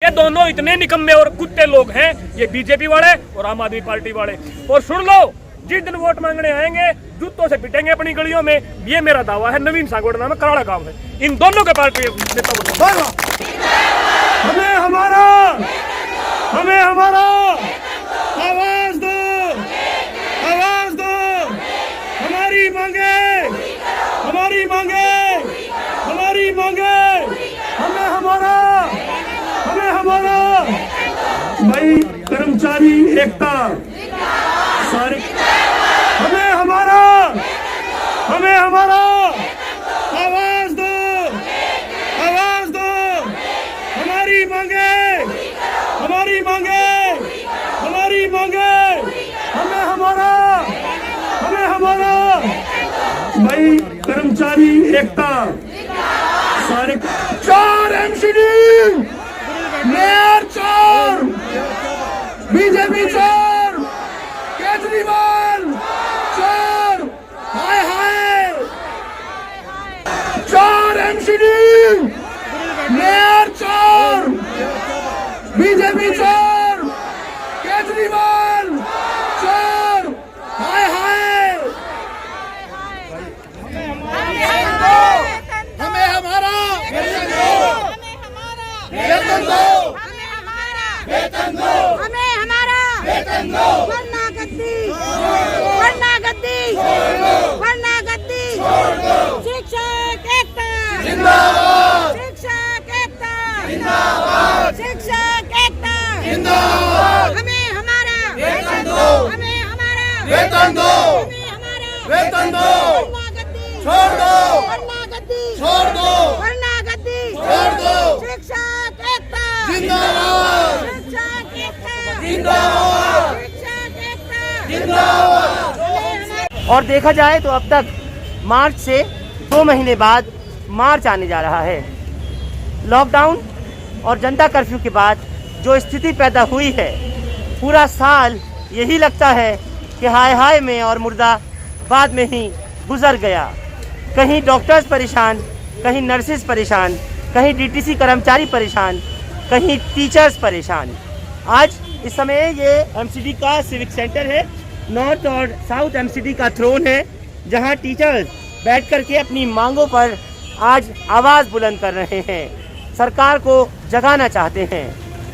ये दोनों इतने निकम्मे और कुत्ते लोग हैं, ये बीजेपी वाले और आम आदमी पार्टी वाले। और सुन लो, जिस दिन वोट मांगने आएंगे जूतों से पिटेंगे अपनी गलियों में, ये मेरा दावा है। नवीन सांगोड़ा नाम है, कराड़ा गांव है, इन दोनों के पार्टी नेता हमें हमारा आवाज दो, आवाज दो, हमारी मांगे, हमारी मांगे, हमारी मांगे, हमें हमारा भाई कर्मचारी एकता सारे, हमें हमारा आवाज दो, आवाज दो, हमारी मांगे, हमारी मांगे, हमारी मांगे, हमें हमारा भाई कर्मचारी एकता सारे, 4 एमसीडी, मेयर 4, बीजेपी 4, केजरीवाल 4, हाय हाय, 4 एमसीडी, मेयर 4, बीजेपी 4, केजरीवाल 4, हाय हाय, हमें हमारा वेतन दो, वेतन दो, हमें हमारा वेतन दो, वरना गद्दी, वरना गद्दी, वरना गद्दी, शिक्षक एकता जिंदाबाद, शिक्षक एकता जिंदाबाद, शिक्षक एकता जिंदाबाद, हमें हमारा वेतन दो, हमें हमारा वेतन दो, हमें हमारा वेतन दो, वरना गद्दी छोड़ दो, वरना गद्दी छोड़ दो, वरना गद्दी छोड़ दो, शिक्षक एकता जिंदाबाद, शिक्षक एकता जिंदाबाद, शिक्षक एकता जिंदाबाद। और देखा जाए तो अब तक मार्च से 2 महीने बाद मार्च आने जा रहा है। लॉकडाउन और जनता कर्फ्यू के बाद जो स्थिति पैदा हुई है, पूरा साल यही लगता है कि हाय हाय में और मुर्दाबाद में ही गुजर गया। कहीं डॉक्टर्स परेशान, कहीं नर्सेज परेशान, कहीं डीटीसी कर्मचारी परेशान, कहीं टीचर्स परेशान। आज इस समय ये एमसीडी का सिविक सेंटर है, नॉर्थ और साउथ एमसीडी का थ्रोन है, जहां टीचर्स बैठ कर के अपनी मांगों पर आज आवाज़ बुलंद कर रहे हैं, सरकार को जगाना चाहते हैं।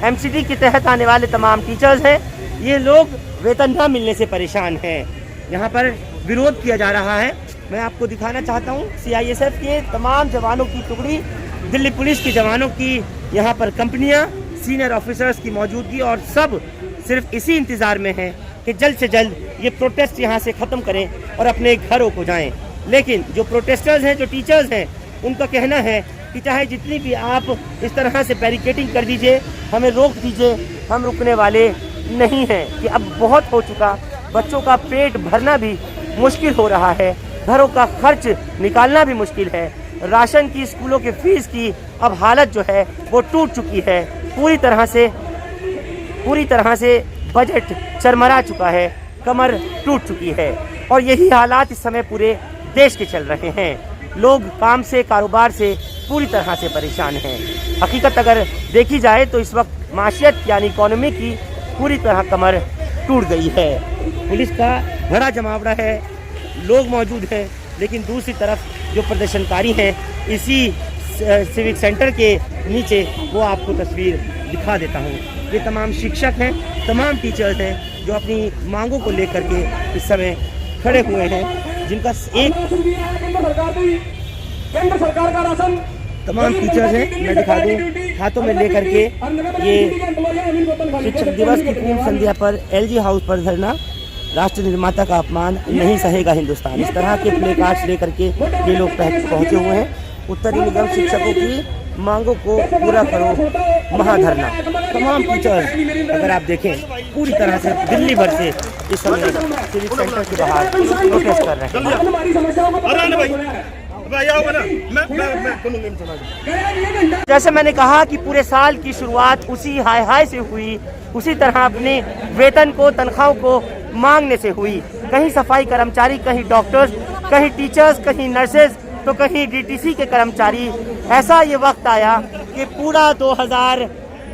एमसीडी के तहत आने वाले तमाम टीचर्स हैं, ये लोग वेतन न मिलने से परेशान हैं। यहाँ पर विरोध किया जा रहा है। मैं आपको दिखाना चाहता हूँ सीआईएसएफ के तमाम जवानों की टुकड़ी, दिल्ली पुलिस के जवानों की यहाँ पर कंपनियाँ, सीनियर ऑफिसर्स की मौजूदगी, और सब सिर्फ इसी इंतज़ार में हैं कि जल्द से जल्द ये प्रोटेस्ट यहाँ से ख़त्म करें और अपने घरों को जाएं। लेकिन जो प्रोटेस्टर्स हैं, जो टीचर्स हैं, उनका कहना है कि चाहे जितनी भी आप इस तरह से बैरिकेडिंग कर दीजिए, हमें रोक दीजिए, हम रुकने वाले नहीं हैं, कि अब बहुत हो चुका। बच्चों का पेट भरना भी मुश्किल हो रहा है, घरों का खर्च निकालना भी मुश्किल है, राशन की, स्कूलों के फीस की अब हालत जो है वो टूट चुकी है। पूरी तरह से बजट चरमरा चुका है, कमर टूट चुकी है, और यही हालात इस समय पूरे देश के चल रहे हैं। लोग काम से, कारोबार से पूरी तरह से परेशान हैं। हकीकत अगर देखी जाए तो इस वक्त माशियत यानी इकोनॉमी की पूरी तरह कमर टूट गई है। पुलिस का बड़ा जमावड़ा है, लोग मौजूद हैं, लेकिन दूसरी तरफ जो प्रदर्शनकारी हैं, इसी सिविक सेंटर के नीचे वो आपको तस्वीर दिखा देता हूँ। ये तमाम शिक्षक हैं, तमाम टीचर्स हैं, जो अपनी मांगों को लेकर के इस समय खड़े हुए हैं, जिनका एक केंद्र सरकार का राशन, तमाम टीचर्स हैं, मैं दिखा दूँ, हाथों में लेकर के ये शिक्षक दिवस की पूर्व संध्या पर एलजी हाउस पर धरना, राष्ट्र निर्माता का अपमान नहीं सहेगा हिंदुस्तान, इस तरह के प्ले कार्ड्स लेकर के ये लोग पहुँचे हुए हैं। उत्तरी निगम शिक्षकों की मांगों को पूरा करो महाधरना। तमाम टीचर्स अगर आप देखें पूरी तरह से दिल्ली भर से इस समय सिविक सेंटर के बाहर प्रोटेस्ट कर रहे हैं। जैसे मैंने कहा कि पूरे साल की शुरुआत उसी हाय हाय से हुई, उसी तरह अपने वेतन को, तनख्वाहों को मांगने से हुई। कहीं सफाई कर्मचारी, कहीं डॉक्टर्स, कहीं टीचर्स, कहीं नर्सेज, तो कहीं डीटीसी के कर्मचारी। ऐसा ये वक्त आया कि पूरा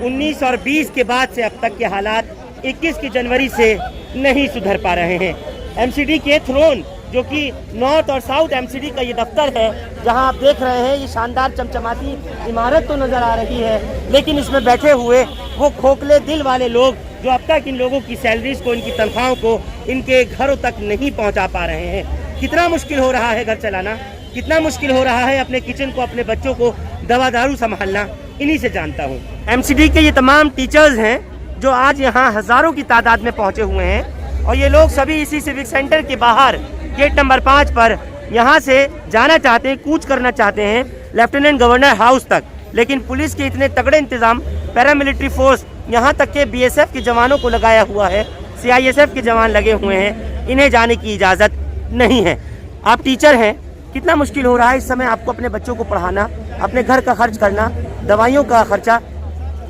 19 और 20 के बाद से अब तक के हालात 21 की जनवरी से नहीं सुधर पा रहे हैं। एमसीडी के थ्रोन, जो कि नॉर्थ और साउथ एमसीडी का ये दफ्तर है, जहां आप देख रहे हैं ये शानदार चमचमाती इमारत तो नज़र आ रही है, लेकिन इसमें बैठे हुए वो खोखले दिल वाले लोग जो अब तक इन लोगों की सैलरीज को, इनकी तनख्वाहों को इनके घरों तक नहीं पहुंचा पा रहे हैं। कितना मुश्किल हो रहा है घर चलाना, कितना मुश्किल हो रहा है अपने किचन को, अपने बच्चों को दवा दारू संभालना, इन्हीं से जानता हूँ। एमसीडी के ये तमाम टीचर्स हैं जो आज यहाँ हज़ारों की तादाद में पहुँचे हुए हैं, और ये लोग सभी इसी सिविक सेंटर के बाहर गेट नंबर 5 पर यहाँ से जाना चाहते हैं, कूच करना चाहते हैं लेफ्टिनेंट गवर्नर हाउस तक, लेकिन पुलिस के इतने तगड़े इंतजाम, पैरामिलिट्री फोर्स, यहाँ तक के बीएसएफ के जवानों को लगाया हुआ है, सीआईएसएफ के जवान लगे हुए हैं, इन्हें जाने की इजाज़त नहीं है। आप टीचर हैं, कितना मुश्किल हो रहा है इस समय आपको अपने बच्चों को पढ़ाना, अपने घर का खर्च करना, दवाइयों का खर्चा।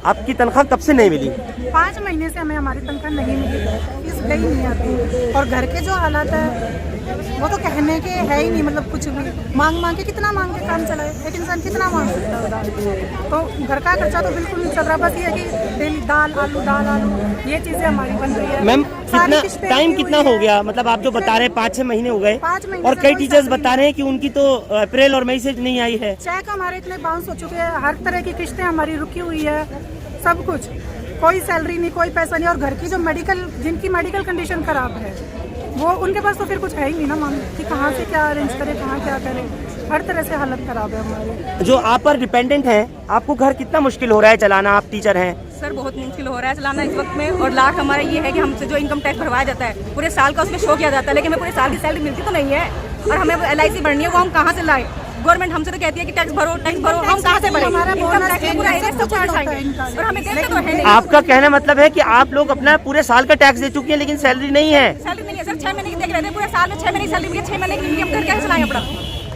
आपकी तनख्वाह कब से नहीं मिली? 5 महीने से हमें हमारी तनख्वाह नहीं मिली, फीस गई नहीं आती, और घर के जो हालात है वो तो कहने के है ही नहीं। मतलब कुछ भी मांग के कितना मांग के काम चलाए, एक इंसान कितना मांग सकता है उधार। तो घर का खर्चा तो बिल्कुल नहीं चल रहा, बस ये है कि डेली दाल आलू ये चीजें हमारी बन रही है। मैम कितना टाइम कितना हो गया? मतलब आप जो बता रहे हैं 5-6 महीने हो गए, 5 महीने और कई टीचर्स बता रहे हैं कि उनकी तो अप्रैल और मई से नहीं आई है। चेक हमारे इतने बाउंस हो चुके हैं, हर तरह की किस्तें हमारी रुकी हुई है, सब कुछ, कोई सैलरी नहीं, कोई पैसा नहीं। और घर की जो जिनकी मेडिकल कंडीशन खराब है वो उनके पास तो फिर कुछ है ही नहीं ना मांग कि कहाँ से क्या अरेंज करें, कहाँ क्या करें, हर तरह से हालत खराब है हमारी। जो आप पर डिपेंडेंट हैं, आपको घर कितना मुश्किल हो रहा है चलाना? आप टीचर हैं सर, बहुत मुश्किल हो रहा है चलाना इस वक्त में। और लाख हमारा ये है कि हमसे जो इनकम टैक्स भरवाया जाता है पूरे साल का, उसमें शो किया जाता है, लेकिन हमें पूरे साल की सैलरी मिलती तो नहीं है। और हमें LIC भरनी है, वो हम कहाँ से लाए? गवर्नमेंट हमसे तो कहती है कि टैक्स भरो, हम कहाँ से भरें? और हमें देते तो है नहीं। आपका कहना मतलब है कि आप लोग अपना पूरे साल का टैक्स दे चुके हैं, लेकिन सैलरी नहीं है? सैलरी नहीं है सर, 6 महीने की देख रहे थे, पूरे साल में 6 महीने की सैलरी मिली, 6 महीने की हम घर कैसे चलाएं अपना?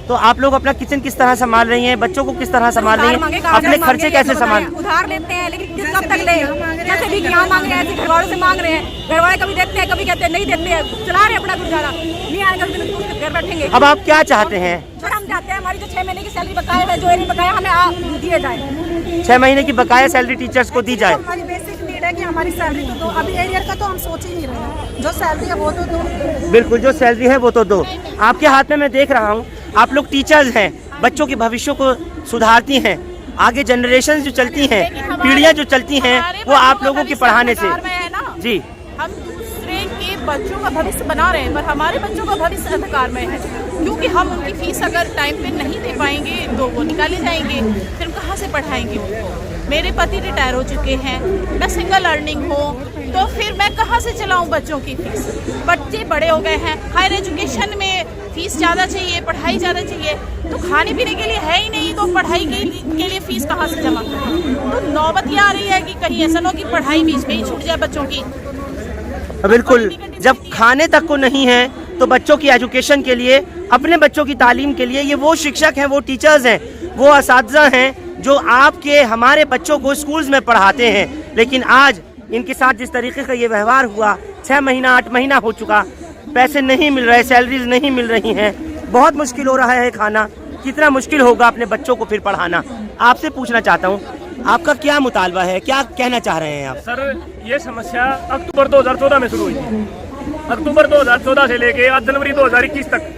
तो आप लोग अपना किचन किस तरह संभाल रही हैं, बच्चों को किस तरह संभाल रही हैं, अपने खर्चे कैसे संभाल? उधार लेते हैं, लेकिन किस कब तक ले? जैसे भी यहाँ मांग रहे हैं ऐसे घर वालों से मांग रहे हैं, घर वाले कभी देते हैं, कभी कहते हैं नहीं देते हैं, चला रहे अपना गुजारा, नहीं आएगा तो घर बैठेंगे। अब आप क्या चाहते हैं? सर हम चाहते हैं हमारी जो 6 महीने की सैलरी बकाया है, जो नहीं बकाया, हमें दिए जाए। 6 महीने की बकाया सैलरी टीचर्स को दी जाए। हमारी बेसिक नीड है कि हमारी सैलरी तो दो। अभी एरियर का तो हम सोच ही नहीं रहे हैं, जो सैलरी है वो तो दो। बिल्कुल, जो सैलरी है वो तो दो। आपके हाथ में मैं देख रहा हूँ, आप लोग टीचर्स हैं, बच्चों के भविष्य को सुधारती हैं, आगे जनरेशन जो चलती हैं, पीढ़ियाँ जो चलती हैं, वो आप लोगों के पढ़ाने से। जी, हम दूसरे के बच्चों का भविष्य बना रहे हैं, पर हमारे बच्चों का भविष्य अंधकार में है, क्योंकि हम उनकी फीस अगर टाइम पे नहीं दे पाएंगे तो वो निकाले जाएंगे, फिर कहाँ से पढ़ाएंगे उनको? मेरे पति रिटायर हो चुके हैं, मैं सिंगल अर्निंग हूँ, तो फिर मैं कहाँ से चलाऊँ बच्चों की फीस? बच्चे बड़े हो गए हैं, हायर एजुकेशन में फीस ज़्यादा चाहिए, पढ़ाई ज़्यादा चाहिए, तो खाने पीने के लिए है ही नहीं, तो पढ़ाई के लिए फीस कहाँ से जमा करें? तो नौबत ये आ रही है कि कहीं ऐसा ना हो कि पढ़ाई बीच में ही छूट जाए बच्चों की। बिल्कुल, जब खाने तक को नहीं है तो बच्चों की एजुकेशन के लिए, अपने बच्चों की तालीम के लिए, ये वो शिक्षक हैं, वो टीचर्स हैं, वो असातिज़ा हैं जो आपके हमारे बच्चों को स्कूल्स में पढ़ाते हैं। लेकिन आज इनके साथ जिस तरीके का ये व्यवहार हुआ, 6 महीना 8 महीना हो चुका, पैसे नहीं मिल रहे, सैलरीज नहीं मिल रही हैं, बहुत मुश्किल हो रहा है खाना, कितना मुश्किल होगा अपने बच्चों को फिर पढ़ाना। आपसे पूछना चाहता हूँ, आपका क्या मुतालबा है, क्या कहना चाह रहे हैं आप? सर, ये समस्या अक्टूबर 2014 में शुरू हुई थी। अक्टूबर 2014 से लेके आज जनवरी 2021 तक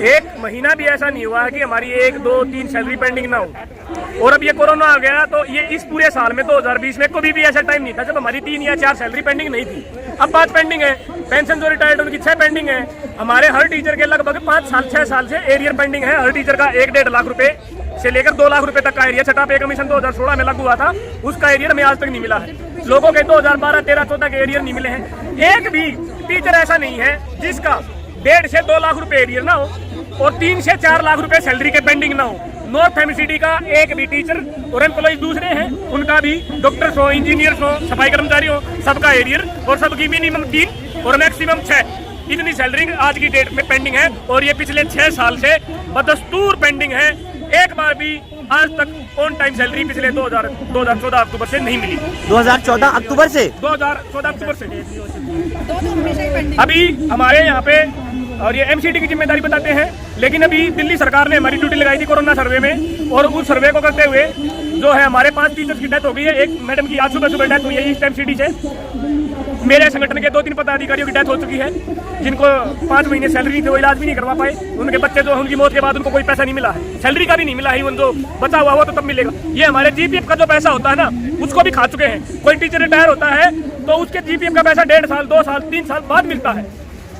एक महीना भी ऐसा नहीं हुआ है कि हमारी 1, 2, 3 सैलरी पेंडिंग ना हो। और अब ये कोरोना आ गया, तो ये इस पूरे साल में 2020 में कभी भी ऐसा टाइम नहीं था जब हमारी 3 या 4 सैलरी पेंडिंग नहीं थी। अब 5 पेंडिंग है, पेंशन जो रिटायर्ड उनकी 6 पेंडिंग है, हमारे हर टीचर के लगभग 6 साल से एरियर पेंडिंग है। हर टीचर का 1-1.5 लाख रुपए से लेकर 2 लाख रुपए तक का एरियर, छठा पे कमीशन 2016 में लागू हुआ था, उसका एरियर हमें आज तक नहीं मिला है। लोगों के 2012, 13, 14 के एरियर नहीं मिले हैं। एक भी टीचर ऐसा नहीं है जिसका 1.5 से 2 लाख रुपए एरियर ना हो और 3 से 4 लाख रुपए सैलरी के पेंडिंग ना हो। नॉर्थ एमसीडी का एक भी टीचर और एम्प्लॉइज दूसरे हैं, उनका भी, डॉक्टर्स हो, इंजीनियर्स हो, सफाई कर्मचारी हो, सबका एरियर और सबकी मिनिमम 3 और मैक्सिमम 6 इतनी सैलरी आज की डेट में पेंडिंग है। और ये पिछले 6 साल से बदस्तूर पेंडिंग है। एक बार भी आज तक ऑन टाइम सैलरी पिछले 2014 अक्टूबर से नहीं मिली। 2014 अक्टूबर से 2014 अक्टूबर से अभी हमारे यहाँ पे, और ये एमसीडी की जिम्मेदारी बताते हैं, लेकिन अभी दिल्ली सरकार ने हमारी ड्यूटी लगाई थी कोरोना सर्वे में, और उस सर्वे को करते हुए जो है हमारे 5 टीचर्स की डेथ हो गई है। एक मैडम की आज सुबह डेथ हुई है ईस्ट एमसीडी से। मेरे संगठन के 2-3 पदाधिकारियों की डेथ हो चुकी है, जिनको 5 महीने सैलरी नहीं थी, वो इलाज भी नहीं करवा पाए। उनके बच्चे जो उनकी मौत के बाद उनको कोई पैसा नहीं मिला है, सैलरी का भी नहीं मिला है, उन जो बचा हुआ वो तो तब मिलेगा। ये हमारे जीपीएफ का जो पैसा होता है ना, उसको भी खा चुके हैं। कोई टीचर रिटायर होता है तो उसके जीपीएफ का पैसा 1.5 साल 2 साल 3 साल बाद मिलता है,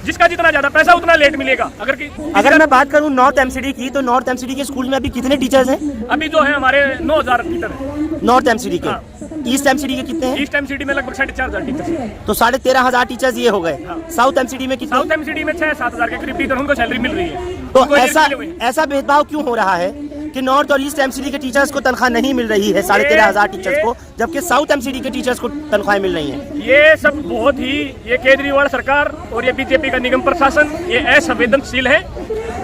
जिसका जितना ज्यादा पैसा उतना लेट मिलेगा। अगर मैं बात करूं नॉर्थ एमसीडी की, तो नॉर्थ एमसीडी के स्कूल में अभी कितने टीचर्स हैं? अभी जो है हमारे 9,000 टीचर हैं नॉर्थ एमसीडी के। ईस्ट एमसीडी के कितने हैं? ईस्ट एमसीडी में लगभग 4,500 टीचर्स हैं। तो 13,500 टीचर्स ये हो गए। साउथ एमसीडी में कितने? साउथ एमसीडी में 6-7,000 के करीब टीचर उनको सैलरी मिल रही है। तो उनको ऐसा भेदभाव क्यों हो रहा है कि नॉर्थ और ईस्ट एमसीडी के टीचर्स को तनख्वाह नहीं मिल रही है 13,500 टीचर्स को, जबकि साउथ एमसीडी के टीचर्स को तनख्वाहें मिल रही हैं? ये सब बहुत ही, ये केजरीवाल सरकार और ये बीजेपी का निगम प्रशासन ये असंवेदनशील है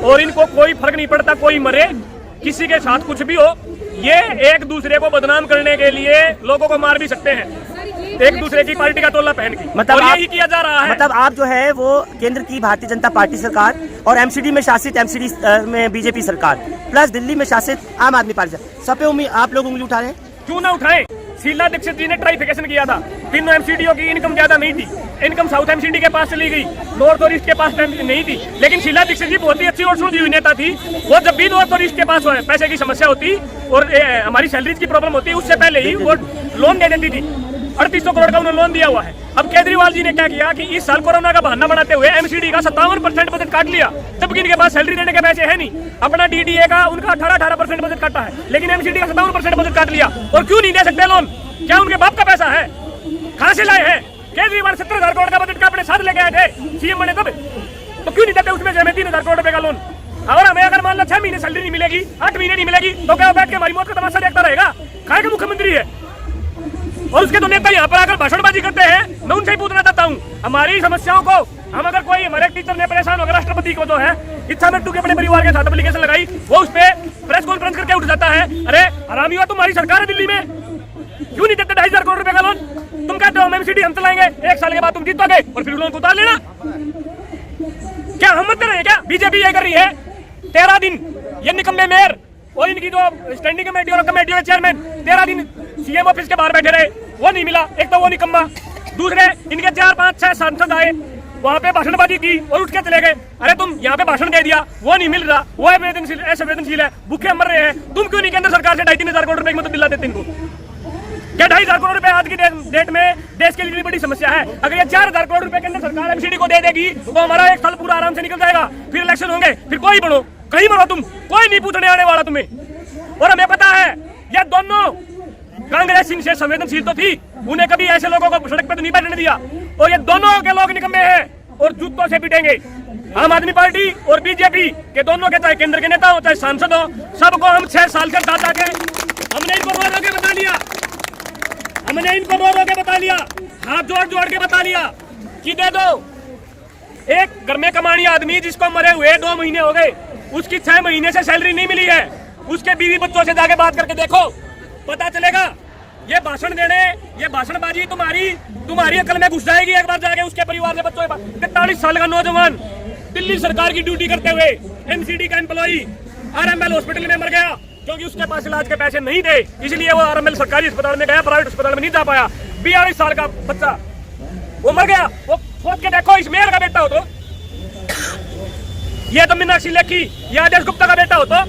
और इनको कोई फर्क नहीं पड़ता, कोई मरे, किसी के साथ कुछ भी हो, ये एक दूसरे को बदनाम करने के लिए लोगों को मार भी सकते हैं, एक दूसरे की पार्टी का तोला पहन के। मतलब यही किया जा रहा है। मतलब आप जो है वो केंद्र की भारतीय जनता पार्टी सरकार और एमसीडी में शासित एमसीडी में बीजेपी सरकार प्लस दिल्ली में शासित आम आदमी पार्टी, सब पे आप लोग उंगली उठा रहे हैं। क्यों ना उठाएं? शीला दीक्षित जी ने ट्राइफिकेशन किया था, तीनों एमसीडीओ की इनकम ज्यादा नहीं थी, इनकम साउथ एमसीडी के पास चली गई, नॉर्थ और ईस्ट के पास नहीं थी। लेकिन शीला दीक्षित जी बहुत ही अच्छी और सुलझी हुई नेता थी। वो जब भी नॉर्थ और ईस्ट के पास पैसे की समस्या होती और हमारी सैलरीज की प्रॉब्लम होती, उससे पहले ही वो लोन दे देती थी। 3800 करोड़ का उन्होंने लोन दिया हुआ है। अब केजरीवाल जी ने क्या किया कि इस साल कोरोना का बहाना बनाते हुए एमसीडी का 57% बजट काट लिया, जबकि इनके पास सैलरी देने के पैसे है नहीं। अपना डीडीए का उनका 18% बजट काटा है, लेकिन एमसीडी का 57% बजट काट लिया। और क्यों नहीं दे सकते लोन? क्या उनके बाप का पैसा है? कहां से लाए हैं? केजरीवाल 17,000 करोड़ का बजट का अपने साथ लेके आए थे सीएम बने तब, तो क्यों नहीं देते उसमें से हमें 3,000 करोड़ रुपए का लोन? और हमें अगर मान लो 6 महीने सैलरी नहीं मिलेगी, 8 महीने नहीं मिलेगी, तो क्या बैठ के हमारी मौत का तमाशा देखता रहेगा? खाए का मुख्यमंत्री है और उसके तो नेता यहाँ पर आकर भाषणबाजी करते हैं। मैं उनसे ही पूछना चाहता हूँ, हमारी समस्याओं को हम अगर कोई हमारे टीचर ने परेशान होकर राष्ट्रपति को जो है इच्छा मृत्यु के अपने परिवार के साथ एप्लीकेशन लगाई, वो उस पर प्रेस कॉन्फ्रेंस करके उठ जाता है, अरे हरामियों तुम्हारी सरकार है दिल्ली में, क्यों नहीं देते 2,500 करोड़ रुपए का लोन? तुम कहते हो एमसीडी हम चलाएंगे, 1 साल के बाद तुम जीतोगे और फिर लोन को उतार लेना। क्या हम मत रहे? क्या बीजेपी ये कर रही है? 13 दिन ये निकम्मे मेयर और इनकी जो स्टैंडिंग कमेटी और कमेटी के चेयरमैन 13 दिन सीएम ऑफिस के बाहर बैठे रहे, वो नहीं मिला। एक तो वो निकम्मा, दूसरे इनके 4, 5, 6 सांसद आए, वहाँ पे भाषणबाजी की और उठ के चले गए। अरे तुम यहाँ पे भाषण दे दिया, वो नहीं मिल रहा, वो असंवेदनशील है, भूखे मर रहे हैं, तुम क्यों नहीं केंद्र सरकार से 2,500 करोड़ रुपए की मदद दिला देते इनको? क्या 2,500 करोड़ रुपए आज की डेट में देश के लिए बड़ी समस्या है? अगर ये 4,000 करोड़ रुपए केंद्र सरकार एमसीडी को दे देगी तो हमारा 1 साल पूरा आराम से निकल जाएगा। फिर इलेक्शन होंगे, फिर कोई बनो, कहीं बनो, तुम कोई नहीं पूछने आने वाला तुम्हें। और हमें पता है ये दोनों कांग्रेस इनसे संवेदनशील तो थी, उन्हें कभी ऐसे लोगों को सड़क पे तो नहीं बैठने दिया, और ये दोनों के लोग निकम्मे हैं और जूतों से पीटेंगे। आम आदमी पार्टी और बीजेपी के दोनों के, चाहे केंद्र के नेता हो चाहे सांसद हो, सबको हम 6 साल से दादा के हमने इनको रो रो के बता लिया, हमने इनको रो रो के बता लिया, हाथ जोड़ जोड़ के बता लिया कि दे दो। एक घर में कमानी आदमी जिसको मरे हुए 2 महीने हो गए, उसकी 6 महीने से सैलरी नहीं मिली है, उसके बीवी बच्चों से जाके बात करके देखो, पता चलेगा। ये भाषण देने, ये भाषणबाजी तुम्हारी अकल में घुस जाएगी एक बार जाके उसके परिवार से बच्चों के पास। 43 साल का नौजवान दिल्ली सरकार की ड्यूटी करते हुए एमसीडी का एम्प्लॉई आरएमएल हॉस्पिटल में मर गया क्योंकि उसके पास इलाज के पैसे नहीं थे, इसलिए वो आरएमएल सरकारी अस्पताल में गया, प्राइवेट अस्पताल में नहीं जा पाया। 42 साल का बच्चा वो मर गया। वो सोच के देखो, इस मेयर का बेटा हो तो, ये तो मीनाक्षी लेखी या आदेश गुप्ता का बेटा हो तो,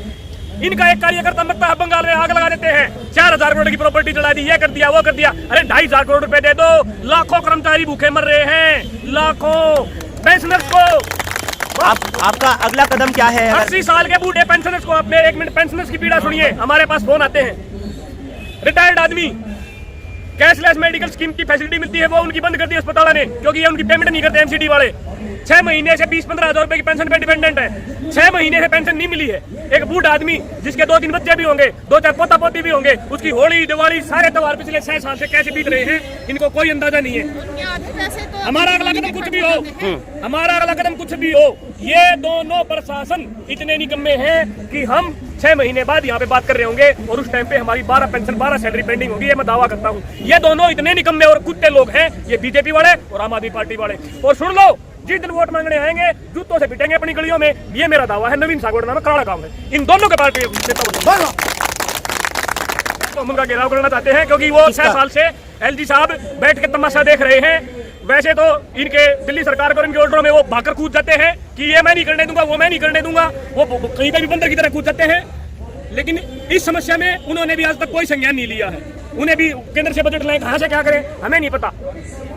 इनका एक कार्यकर्ता मरता बंगाल में आग लगा देते हैं, 4,000 करोड़ की प्रॉपर्टी जला दी, ये कर दिया वो कर दिया। अरे 2,500 करोड़ रुपए दे दो, लाखों कर्मचारी भूखे मर रहे हैं, लाखों पेंशनर्स को। आपका अगला कदम क्या है? 80 साल के बूढ़े पेंशनर्स को, अपने 1 मिनट पेंशनर्स की पीड़ा सुनिए। हमारे पास फोन आते हैं, रिटायर्ड आदमी, कैशलेस मेडिकल स्कीम की फैसिलिटी मिलती है, वो उनकी बंद कर दी अस्पताल ने क्योंकि ये उनकी पेमेंट नहीं करते एमसीडी वाले। 6 महीने से 20-15 हजार रुपए की पेंशन पे डिपेंडेंट है, 6 महीने से पेंशन नहीं मिली है। एक बूढ़ा आदमी जिसके 2-3 बच्चे भी होंगे, 2-4 पोता पोती भी होंगे, उसकी होली दिवाली सारे त्योहार पिछले 6 साल से कैसे बीत रहे हैं, इनको कोई अंदाजा नहीं है। हमारा अगला कदम कुछ भी हो, हमारा अगला कदम कुछ भी हो, ये दोनों प्रशासन इतने निकम्मे हैं कि हम 6 महीने बाद यहाँ पे बात कर रहे होंगे और उस टाइम पे हमारी 12 पेंशन 12 सैलरी पेंडिंग होगी, ये मैं दावा करता हूँ। ये दोनों इतने निकम्मे और कुत्ते लोग हैं, ये बीजेपी वाले और आम आदमी पार्टी वाले। और सुन लो, जिस दिन वोट मांगने आएंगे जूतों से पिटेंगे अपनी गलियों में, ये मेरा दावा है। नवीन सांगोड़ नाम है, कराड़ा गांव है, इन दोनों के पार्टी तो हम उनका घेराव करना चाहते हैं, क्योंकि वो 6 साल से एलजी साहब बैठ के तमाशा देख रहे हैं। वैसे तो इनके दिल्ली सरकार को इनके ऑर्डरों में वो भाकर कूद जाते हैं कि ये मैं नहीं करने दूंगा, वो मैं नहीं करने दूंगा, वो कहीं पे भी बंदर की तरह कूद जाते हैं। लेकिन इस समस्या में उन्होंने भी आज तक कोई संज्ञान नहीं लिया है। उन्हें भी केंद्र से बजट लाएं, कहां से क्या करें हमें नहीं पता।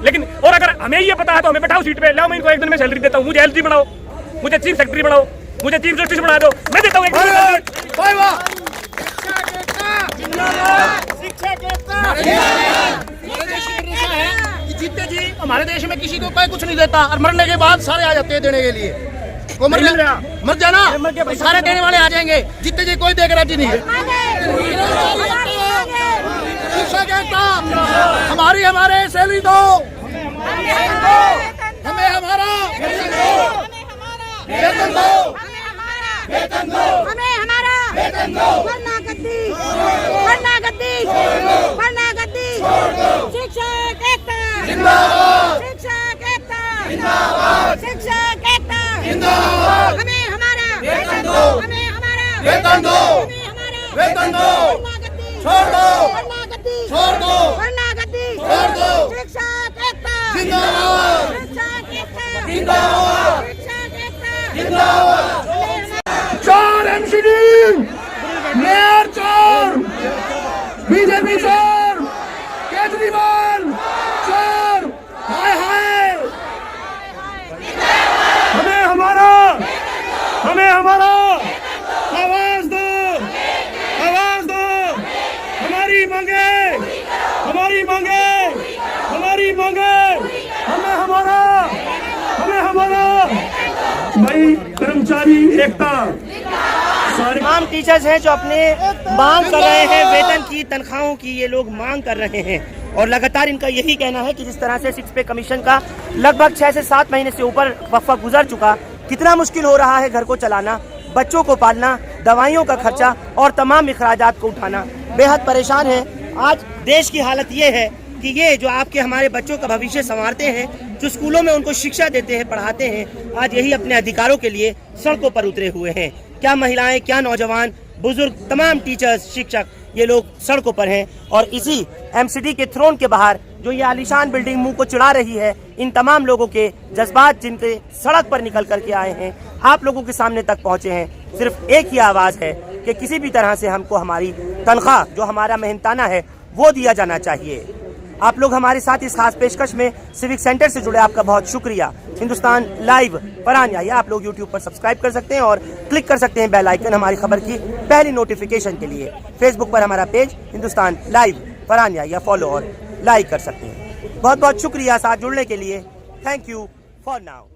लेकिन और अगर हमें ये पता है तो हमें बैठाओ सीट पे, लाओ मैं इनको 1 दिन में सैलरी देता हूँ, मुझे एलजी बनाओ, मुझे चीफ सेक्रेटरी बनाओ, मुझे चीफ जस्टिस बना दो, मैं देता हूँ 1 दिन में। जीते जी हमारे देश में किसी को कोई कुछ नहीं देता और मरने के बाद सारे आ जाते हैं देने के लिए। वो मर जाना सारे देने वाले आ जाएंगे, जीते जी कोई देख राजी नहीं है। शिक्षा के काम हमारी हमारे सैलरी दो, हमें हमारा वेतन दो, हमें हमारा वरना गद्दी, वरना गद्दी, वरना गद्दी। शिक्षक एकता जिंदाबाद, शिक्षक एकता जिंदाबाद, शिक्षक एकता जिंदाबाद। हमें हमारा वेतन दो, हमें हमारा वेतन दो, हमें हमारा वेतन दो, वरना गद्दी छोड़ दो, वरना गद्दी छोड़ दो, वरना गद्दी छोड़ दो। शिक्षक एकता जिंदाबाद, शिक्षक एकता जिंदाबाद, शिक्षक एकता जिंदाबाद। चोर एमसीडी, मेयर चोर, बीजेपी चोर, केजरीवाल चोर, हाय हाय। हमें हमारा आवाज दो, आवाज दो, हमारी मांगे, हमारी मांगे, हमारी मांगे, हमें हमारा भाई कर्मचारी एकता। तमाम टीचर्स हैं जो अपने मांग कर रहे हैं, वेतन की, तनख्वाहों की ये लोग मांग कर रहे हैं। और लगातार इनका यही कहना है कि जिस तरह से 6 पे कमीशन का लगभग 6 से 7 महीने से ऊपर वक्फा गुजर चुका, कितना मुश्किल हो रहा है घर को चलाना, बच्चों को पालना, दवाइयों का खर्चा और तमाम अखराजात को उठाना। बेहद परेशान है। आज देश की हालत ये है कि ये जो आपके हमारे बच्चों का भविष्य संवारते हैं, जो स्कूलों में उनको शिक्षा देते हैं, पढ़ाते हैं, आज यही अपने अधिकारों के लिए सड़कों पर उतरे हुए हैं। क्या महिलाएं, क्या नौजवान, बुजुर्ग, तमाम टीचर्स, शिक्षक, ये लोग सड़कों पर हैं। और इसी एमसीडी के थ्रोन के बाहर जो ये आलीशान बिल्डिंग मुंह को चिढ़ा रही है, इन तमाम लोगों के जज्बात जिनके सड़क पर निकल करके आए हैं, आप लोगों के सामने तक पहुंचे हैं। सिर्फ एक ही आवाज है कि किसी भी तरह से हमको हमारी तनख्वाह, जो हमारा मेहनताना है, वो दिया जाना चाहिए। आप लोग हमारे साथ इस खास पेशकश में सिविक सेंटर से जुड़े, आपका बहुत शुक्रिया। हिंदुस्तान लाइव फरहान याहिया आप लोग यूट्यूब पर सब्सक्राइब कर सकते हैं और क्लिक कर सकते हैं बेल आइकन हमारी खबर की पहली नोटिफिकेशन के लिए। फेसबुक पर हमारा page Hindustan Live Farhan Yahya follow और लाइक कर सकते हैं। बहुत बहुत शुक्रिया साथ जुड़ने के लिए। Thank you for now.